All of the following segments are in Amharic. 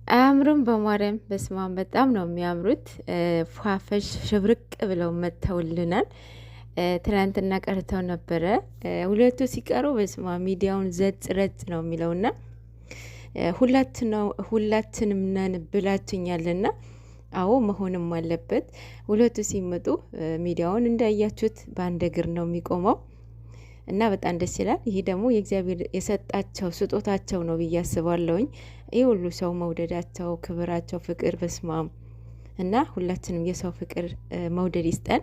አያምሩም? በማርያም በስማም በጣም ነው የሚያምሩት። ፏፈሽ ሽብርቅ ብለው መጥተውልናል። ትናንትና ቀርተው ነበረ። ሁለቱ ሲቀሩ በስማ ሚዲያውን ዘጭ ረጭ ነው የሚለውና ሁላችንም ነን ብላችኛልና አዎ መሆንም አለበት። ሁለቱ ሲመጡ ሚዲያውን እንዳያችሁት በአንድ እግር ነው የሚቆመው እና በጣም ደስ ይላል። ይሄ ደግሞ የእግዚአብሔር የሰጣቸው ስጦታቸው ነው ብዬ አስባለሁኝ። ይህ ሁሉ ሰው መውደዳቸው፣ ክብራቸው፣ ፍቅር በስማም እና ሁላችንም የሰው ፍቅር መውደድ ይስጠን።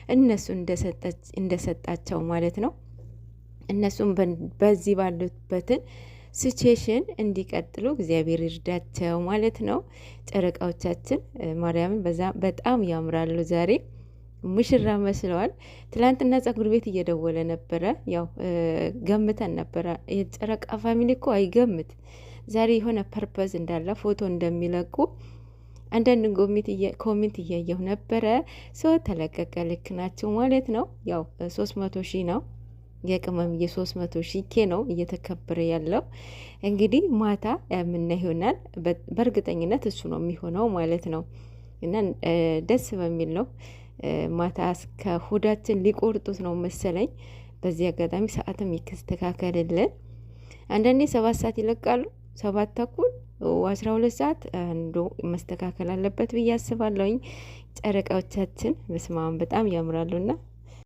እነሱ እንደሰጣቸው ማለት ነው። እነሱም በዚህ ባሉበትን ሲቹዌሽን እንዲቀጥሉ እግዚአብሔር ይርዳቸው ማለት ነው። ጨረቃዎቻችን ማርያምን በጣም ያምራሉ ዛሬ ሙሽራ መስለዋል። ትላንትና ጸጉር ቤት እየደወለ ነበረ። ያው ገምተን ነበረ። የጨረቃ ፋሚሊ እኮ አይገምት ዛሬ የሆነ ፐርፐዝ እንዳለ ፎቶ እንደሚለቁ አንዳንድ ኮሜንት እያየሁ ነበረ። ሰው ተለቀቀ። ልክ ናቸው ማለት ነው። ያው 300 ሺህ ነው የቅመም የ300 ሺህ ኬ ነው እየተከበረ ያለው። እንግዲህ ማታ የምና ይሆናል። በእርግጠኝነት እሱ ነው የሚሆነው ማለት ነው። እና ደስ በሚል ነው ማታ እስከ ሆዳችን ሊቆርጡት ነው መሰለኝ። በዚህ አጋጣሚ ሰዓትም ይስተካከልልን። አንዳንዴ 7 ሰዓት ይለቃሉ፣ 7 ተኩል 12 ሰዓት አንዱ መስተካከል አለበት ብዬ አስባለሁኝ። ጨረቃዎቻችን በስማም በጣም ያምራሉና